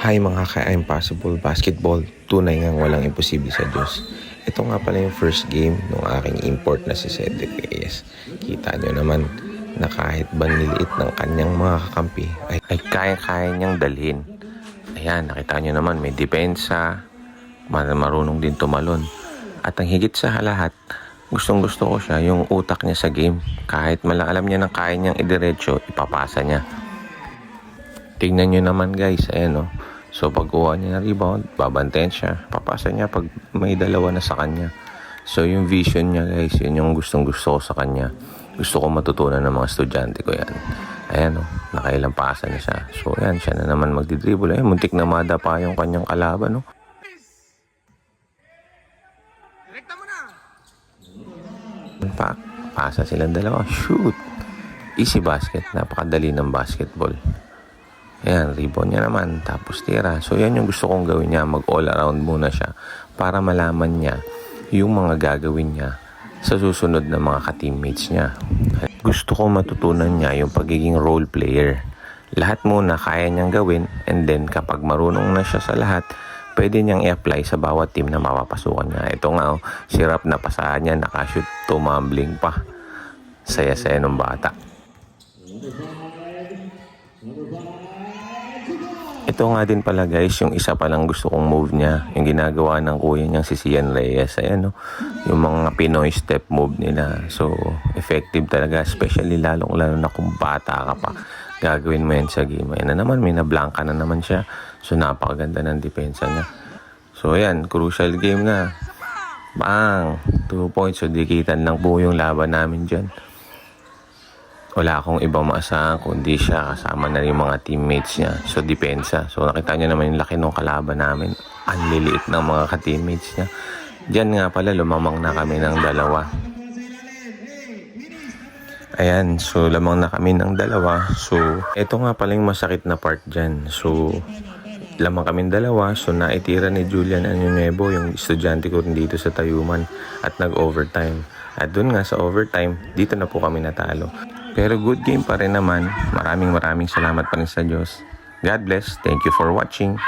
Hi mga ka-impossible basketball, tunay ngang walang imposible sa Diyos. Ito nga pala yung first game ng aking import na si Cedric Reyes. Kita nyo naman na kahit ba niliit ng kanyang mga kakampi ay kaya-kaya niyang dalhin. Ayan, nakita nyo naman may depensa, marunong din tumalon. At ang higit sa lahat, gustong-gusto ko siya yung utak niya sa game. Kahit alam niya na kaya niyang idiretso, ipapasa niya. Tignan nyo naman guys, ayan o. So pagkuha niya ng rebound, babantayan siya. Papasa niya pag may dalawa na sa kanya. So yung vision niya guys, yun yung gustong gusto ko sa kanya. Gusto ko matutunan ng mga estudyante ko yan. Ayan o, nakailang pasa na siya. So ayan, siya na naman magdidribble. Ayan, muntik na madapa yung kanyang kalaban o. Impact, pasa silang dalawa. Shoot! Easy basket, napakadali ng basketball. Ayan, rebound niya naman, tapos tira. So, yan yung gusto kong gawin niya. Mag-all around muna siya para malaman niya yung mga gagawin niya sa susunod na mga ka-teammates niya. Gusto ko matutunan niya yung pagiging role player. Lahat muna kaya niyang gawin and then kapag marunong na siya sa lahat, pwede niyang i-apply sa bawat team na mapapasukan niya. Ito nga, sirap na pasahan niya, nakashoot, tumambling pa. Saya-saya ng bata. Ito nga din pala guys, yung isa palang gusto kong move niya, yung ginagawa ng kuya niyang si Cian Reyes. Ayan o, yung mga Pinoy step move nila. So, effective talaga, especially lalo na kung bata ka pa. Gagawin mo yan sa game. Ayan na naman, may nablanka na naman siya. So, napakaganda ng depensa niya. So, ayan, crucial game na. Bang! 2 points. So, dikitan lang po yung laban namin dyan. Wala akong ibang maasahan kundi siya, kasama na yung mga teammates niya. So, depensa. So, nakita niyo naman yung laki ng kalaban namin. Ang liliit ng mga ka-teammates niya. Diyan nga pala, lumamang na kami ng dalawa. Ayan, so lamang na kami ng dalawa. So, ito nga pala yung masakit na part dyan. So, lamang kami dalawa. So, naitira ni Julian Añonuevo, yung estudyante ko dito sa Tayuman. At nag-overtime. At dun nga sa overtime, dito na po kami natalo. Pero good game pa rin naman. Maraming salamat pa rin sa Diyos. God bless. Thank you for watching.